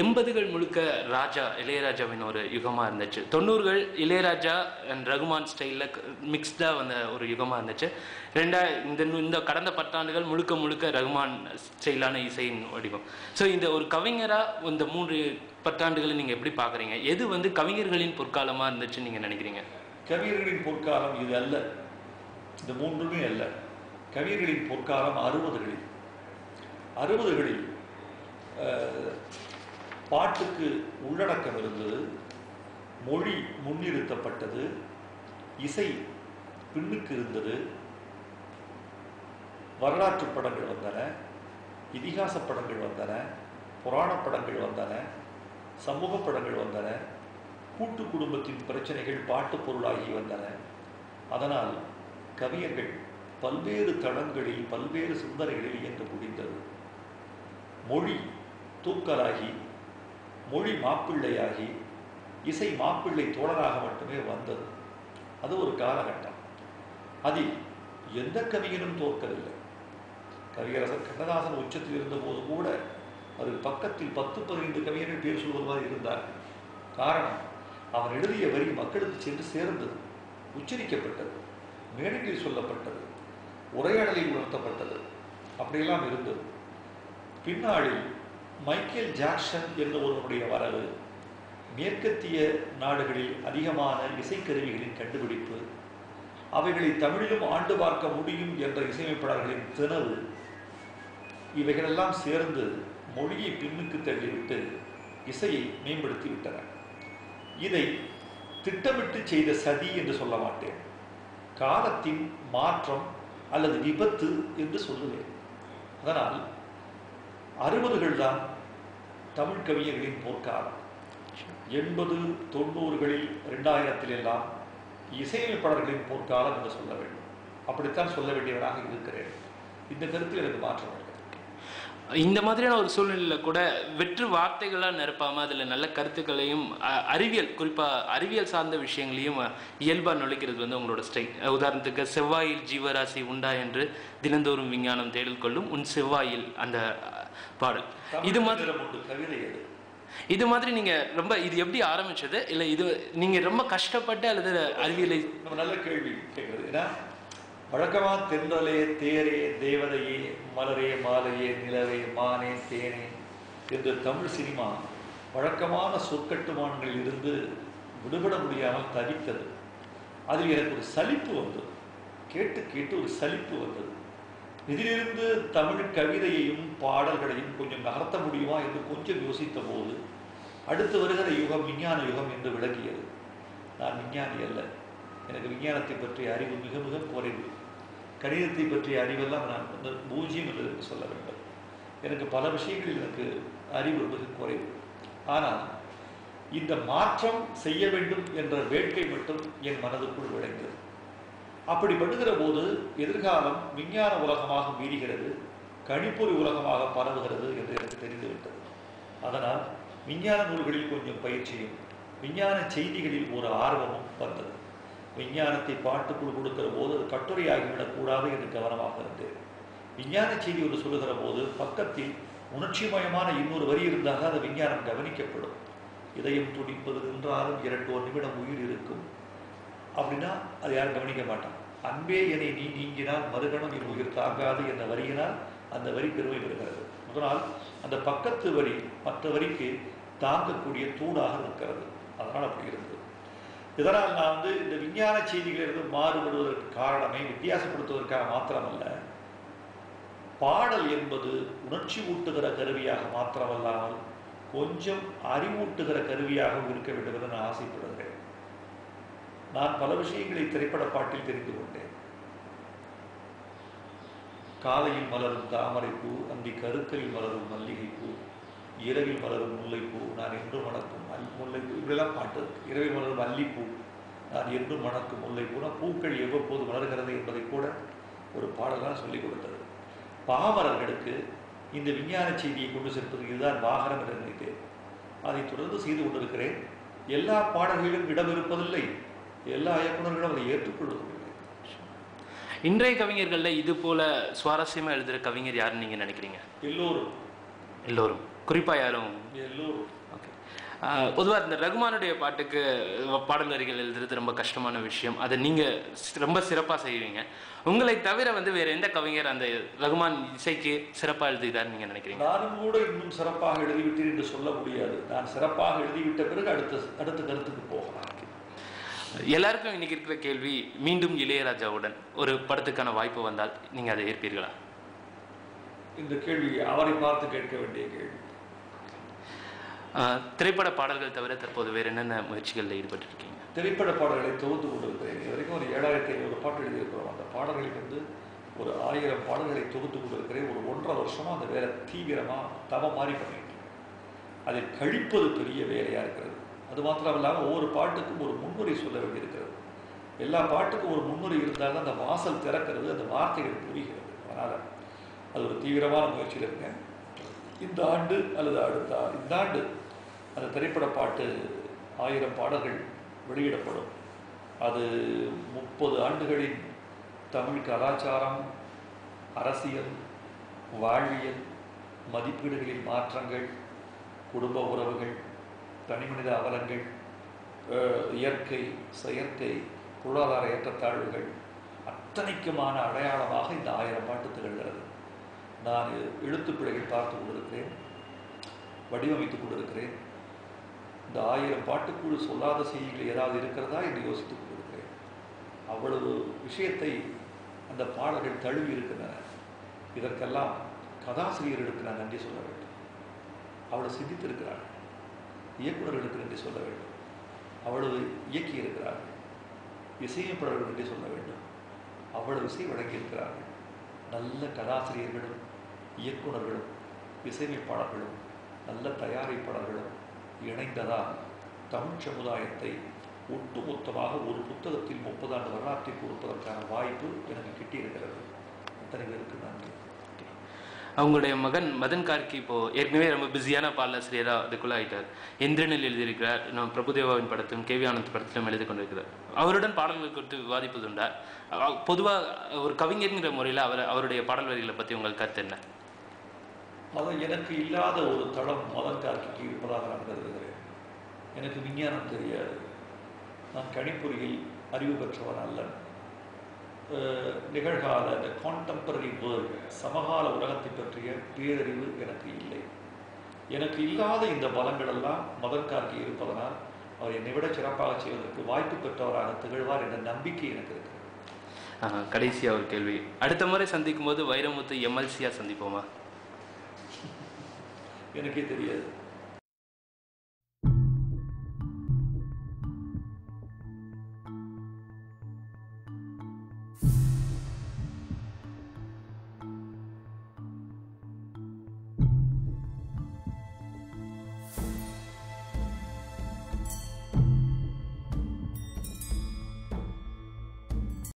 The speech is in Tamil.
எண்பதுகள் முழுக்க இளையராஜாவின் ஒரு யுகமாக இருந்துச்சு. 90கள் இளையராஜா அண்ட் ரகுமான் ஸ்டைலில் மிக்ஸ்டாக வந்த ஒரு யுகமாக இருந்துச்சு. இந்த கடந்த 10 ஆண்டுகள் முழுக்க முழுக்க ரகுமான் ஸ்டைலான இசையின் வடிவம். ஸோ இந்த ஒரு கவிஞராக இந்த 3 10 நீங்கள் எப்படி பார்க்குறீங்க? எது கவிஞர்களின் பொற்காலமாக இருந்துச்சுன்னு நீங்கள் நினைக்கிறீங்க? கவிஞர்களின் பொற்காலம் இது அல்ல, இந்த 3மே அல்ல. கவிஞர்களின் பொற்காலம் 60களில் பாட்டுக்கு உள்ளடக்கம் இருந்தது, மொழி முன்னிறுத்தப்பட்டது, இசை பின்னுக்கு இருந்தது, வரலாற்று படங்கள் வந்தன, இதிகாச படங்கள் வந்தன, புராண படங்கள் வந்தன, சமூக படங்கள் வந்தன, கூட்டு குடும்பத்தின் பிரச்சனைகள் பாட்டு பொருளாகி வந்தன. அதனால் கவிஞர்கள் பல்வேறு தளங்களில் பல்வேறு சிந்தனைகளில் இயங்க முடிந்தது. மொழி தூக்கலாகி, மொழி மாப்பிள்ளையாகி, இசை மாப்பிள்ளை தோழராக மட்டுமே வந்தது. அது ஒரு காலகட்டம். அதில் எந்த கவிஞனும் தோற்கவில்லை. கவியரசர் கண்ணதாசன் உச்சத்தில் இருந்தபோது கூட அது பக்கத்தில் 10-15 கவிஞர்கள் பேர் சொல்வதாக இருந்தார். காரணம், அவர் எழுதிய வரி மக்களுக்கு சென்று சேர்ந்தது, உச்சரிக்கப்பட்டது, மேடைகளில் சொல்லப்பட்டது, உரையாடலில் உணர்த்தப்பட்டது, அப்படியெல்லாம் இருந்தது. பின்னாளில் மைக்கேல் ஜாக்சன் என்ற ஒருவருடைய வரவு, மேற்கத்திய நாடுகளில் அதிகமான இசைக்கருவிகளின் கண்டுபிடிப்பு, அவைகளை தமிழிலும் ஆண்டு பார்க்க முடியும் என்ற இசையமைப்பாளர்களின் திணவு, இவைகளெல்லாம் சேர்ந்து மொழியை பின்னுக்கு தள்ளிவிட்டு இசையை மேம்படுத்தி விட்டன. இதை திட்டமிட்டு செய்த சதி என்று சொல்ல மாட்டேன், காலத்தின் மாற்றம் அல்லது விபத்து என்று சொல்லுவேன். அதனால் 60கள் தான் தமிழ் கவிஞர்களின் பொற்காலம். 80, 90களில் 2000 எல்லாம் இசையமைப்பாளர்களின் பொற்காலம் என்று சொல்ல வேண்டும். அப்படித்தான் சொல்ல வேண்டியவராக இருக்கிறேன். இந்த கருத்தில் எனக்கு மாற்றம் இல்லை. இந்த மாதிரியான ஒரு சூழ்நிலையில் கூட வெற்று வார்த்தைகளாக நிரப்பாமல் அதில் நல்ல கருத்துக்களையும் அறிவியல், குறிப்பாக அறிவியல் சார்ந்த விஷயங்களையும் இயல்பாக நுழைக்கிறது உங்களோட ஸ்டைல். உதாரணத்துக்கு செவ்வாயில் ஜீவராசி உண்டா என்று தினந்தோறும் விஞ்ஞானம் தேடல் கொள்ளும் உன் செவ்வாயில் அந்த பாடல், இது மாதிரி நீங்கள் ரொம்ப இது எப்படி ஆரம்பிச்சது? இல்லை இது நீங்கள் ரொம்ப கஷ்டப்பட்டு அல்லது அறிவியலை? நல்ல கேள்வி கேட்குறது. ஏன்னா வழக்கமாக தென்றலே, தேரே, தேவதையே, மலரே, மாலையே, நிலவே, மானே, தேனே என்று தமிழ் சினிமா வழக்கமான சொற்கட்டுமானங்களில் இருந்து விடுபட முடியாமல் தவித்தது. அதில் எனக்கு ஒரு சலிப்பு வந்தது, கேட்டு கேட்டு ஒரு சலிப்பு வந்தது. இதிலிருந்து தமிழ் கவிதையையும் பாடல்களையும் கொஞ்சம் நகர்த்த முடியுமா என்று கொஞ்சம் யோசித்த போது அடுத்து வருகிற யுகம் விஞ்ஞான யுகம் என்று விளங்கியது. நான் விஞ்ஞானி அல்ல, எனக்கு விஞ்ஞானத்தை பற்றிய அறிவு மிக மிக குறைவு. கணிதத்தை பற்றிய அறிவெல்லாம் நான் பூஜ்ஜியம் என்று சொல்ல வேண்டும். எனக்கு பல விஷயங்களில் எனக்கு அறிவு மிக குறைவு. ஆனால் இந்த மாற்றம் செய்ய வேண்டும் என்ற வேட்கை மட்டும் என் மனதுக்குள் விளைந்தது. அப்படி பண்ணுகிற போது எதிர்காலம் விஞ்ஞான உலகமாக மீறுகிறது, கணிப்பொறி உலகமாக பரவுகிறது என்று எனக்கு தெரிந்துவிட்டது. அதனால் விஞ்ஞான நூல்களில் கொஞ்சம் பயிற்சியும் விஞ்ஞான செய்திகளில் ஒரு ஆர்வமும் வந்தது. விஞ்ஞானத்தை பாட்டுக்குள் கொடுக்கிற போது அது கட்டுரையாகிவிடக்கூடாது என்று கவனமாக இருந்தேன். விஞ்ஞான செய்தி ஒன்று சொல்லுகிற போது பக்கத்தில் உணர்ச்சிமயமான இன்னொரு வரி இருந்தால் அது விஞ்ஞானம் கவனிக்கப்படும். இதயம் துடிப்பது நின்றாலும் 2 நிமிடம் உயிர் இருக்கும் அப்படின்னா அது யாரும் கவனிக்க மாட்டான். அன்பே என்னை நீ நீங்கினால் மறுகணம் என் உயிர் தாங்காது என்ற வரியினால் அந்த வரி பெருமை பெறுகிறது. அதனால் அந்த பக்கத்து வரி மற்ற வரிக்கு தாங்கக்கூடிய தூணாக இருக்கிறது. அதனால் அப்படி இருந்தது. இதனால் நான் இந்த விஞ்ஞான செய்திகளிலிருந்து மாறுபடுவதற்கு காரணமே வித்தியாசப்படுத்துவதற்காக மாத்திரமல்ல, பாடல் என்பது உணர்ச்சி ஊட்டுகிற கருவியாக மாத்திரமல்லாமல் கொஞ்சம் அறிவூட்டுகிற கருவியாகவும் இருக்க வேண்டும் என்று நான் ஆசைப்படுகிறேன். நான் பல விஷயங்களை திரைப்பட பாட்டில் தெரிந்து கொண்டேன். காலையில் மலரும் தாமரைப்பூ, அந்தி கருக்கலில் மலரும் மல்லிகைப்பூ, இரவில் மலரும் முல்லைப்பூ, நான் என்றும் மணக்கும் முல்லைப்பூ, இப்படிலாம் பாட்டு இருக்கு. இரவில் மலரும் அல்லிப்பூ, நான் என்றும் மணக்கும் முல்லைப்பூனா பூக்கள் எவ்வப்போது மலர்கிறது என்பதை கூட ஒரு பாடலாக சொல்லிக் கொடுத்தது. பாமரர்களுக்கு இந்த விஞ்ஞான செய்தியை கொண்டு சேர்ப்பது இதுதான் வாகனம் என்று நினைத்தேன். அதை தொடர்ந்து செய்து கொண்டிருக்கிறேன். எல்லா பாடல்களிலும் இடம் இருப்பதில்லை, எல்லா இயக்குநர்களும் அதை ஏற்றுக்கொள்வதில்லை. இன்றைய கவிஞர்களில் இது போல சுவாரஸ்யமாக எழுதுகிற கவிஞர் யாருன்னு நீங்கள் நினைக்கிறீங்க? எல்லோரும் குறிப்பாக யாரும்? எல்லோரும். ஓகே. பொதுவாக இந்த ரகுமானுடைய பாட்டுக்கு பாடல் வரிகள் எழுதுறது ரொம்ப கஷ்டமான விஷயம். அதை நீங்கள் ரொம்ப சிறப்பாக செய்வீங்க. உங்களை தவிர வேறு எந்த கவிஞர் அந்த ரகுமான் இசைக்கு சிறப்பாக எழுதுகிறார் நீங்கள் நினைக்கிறீங்க? நானும் கூட இன்னும் சிறப்பாக எழுதிவிட்டேன் என்று சொல்ல முடியாது. நான் சிறப்பாக எழுதிவிட்ட பிறகு அடுத்த கருத்துக்கு போகலாம். எல்லாருக்கும் இன்னைக்கு இருக்கிற கேள்வி, மீண்டும் இளையராஜாவுடன் ஒரு படத்துக்கான வாய்ப்பு வந்தால் நீங்கள் அதை ஏற்பீர்களா? இந்த கேள்வி அவரை பார்த்து கேட்க வேண்டிய கேள்வி. திரைப்பட பாடல்கள் தவிர தற்போது வேறு என்னென்ன முயற்சிகளில் ஈடுபட்டு இருக்கீங்க? திரைப்பட பாடல்களை தொகுத்து கொண்டிருக்கிறேன். இது வரைக்கும் ஒரு 7500 பாட்டு எழுதியிருக்கிறோம். அந்த பாடல்களுக்கு ஒரு 1000 பாடல்களை தொகுத்து கொண்டிருக்கிறேன். ஒரு 1.5 வருஷமா அந்த வேலை தீவிரமாக தவம் மாதிரி பண்ணிட்டு அதில் கழிப்பது பெரிய வேலையாக இருக்கிறது. அது மாத்திரம் இல்லாமல் ஒவ்வொரு பாட்டுக்கும் ஒரு முன்னுரை சொல்ல வேண்டியிருக்கிறது. எல்லா பாட்டுக்கும் ஒரு முன்னுரை இருந்தால் தான் அந்த வாசல் திறக்கிறது, அந்த வார்த்தைகள் புரிகிறது. அதனால் அது ஒரு தீவிரமான முயற்சியில் இருக்கேன். இந்த ஆண்டு அல்லது இந்த ஆண்டு அந்த திரைப்பட பாட்டு 1000 பாடல்கள் வெளியிடப்படும். அது 30 ஆண்டுகளின் தமிழ் கலாச்சாரம், அரசியல், வாழ்வியல், மதிப்பீடுகளின் மாற்றங்கள், குடும்ப உறவுகள், தனிமனித அவலங்கள், இயற்கை, செயற்கை, பொருளாதார ஏற்றத்தாழ்வுகள் அத்தனைக்குமான அடையாளமாக இந்த 1000 பாட்டு திகழ்கிறது. நான் எழுத்துப்பிழைகள் பார்த்து கொண்டிருக்கிறேன், வடிவமைத்துக் கொண்டிருக்கிறேன். இந்த 1000 பாட்டுக்குழு சொல்லாத செய்திகள் ஏதாவது இருக்கிறதா என்று யோசித்துக் கொண்டிருக்கிறேன். அவ்வளவு விஷயத்தை அந்த பாடல்கள் தழுவி இருக்கின்றன. இதற்கெல்லாம் கதாசிரியர்களுக்கு நான் நன்றி சொல்ல வேண்டும். அவ்வளவு சிந்தித்திருக்கிறார்கள். இயக்குநர்களுக்கு நன்றி சொல்ல வேண்டும். அவ்வளவு இயக்கி இருக்கிறார்கள். இசையமைப்பாளர்களுக்கு நன்றி சொல்ல வேண்டும். அவ்வளவு இசை வழங்கியிருக்கிறார்கள். நல்ல கதாசிரியர்களும் இயக்குநர்களும் இசையமைப்பாளர்களும் நல்ல தயாரிப்பாளர்களும் இணைந்ததால் தமிழ் சமுதாயத்தை ஒட்டுமொத்தமாக ஒரு புத்தகத்தில் 30 ஆண்டு வரலாற்றை கொடுப்பதற்கான வாய்ப்பு எனக்கு கிட்டியிருக்கிறது. அத்தனை பேருக்கு நன்றி. அவங்களுடைய மகன் மதன் கார்கி இப்போது ஏற்கனவே ரொம்ப பிஸியான பாடலாசிரியராக அதுக்குள்ளே ஆகிட்டார். எந்திரனில் எழுதியிருக்கிறார். நம்ம பிரபுதேவாவின் படத்திலும் கேவி ஆனந்த் படத்திலும் எழுதி கொண்டிருக்கிறார். அவருடன் பாடல்கள் குறித்து விவாதிப்பதுண்டா? பொதுவாக ஒரு கவிஞர்கிற முறையில் அவருடைய பாடல் வரிகளை பற்றி உங்கள் கருத்து என்ன? அது எனக்கு இல்லாத ஒரு தளம் மதன் கார்கிக்கு இருப்பதாக நான் கருதுகிறேன். எனக்கு விஞ்ஞானம் தெரியாது. நான் கணிப்பொறியில் அறிவு பெற்றவன் அல்ல. நிகழ்கால இந்த கான்டெம்பரரி வேர்ல்டு, சமகால உலகத்தை பற்றிய பேரறிவு எனக்கு இல்லை. எனக்கு இல்லாத இந்த பலங்களெல்லாம் மதன் கார்கி இருப்பதனால் அவர் என்னை விட சிறப்பாக செய்வதற்கு வாய்ப்பு பெற்றவராக திகழ்வார் என்ற நம்பிக்கை எனக்கு இருக்கிறது. கடைசியாக ஒரு கேள்வி, அடுத்த முறை சந்திக்கும் போது வைரமுத்து எம்எல்சியாக சந்திப்போமா? எனக்கே தெரியாது.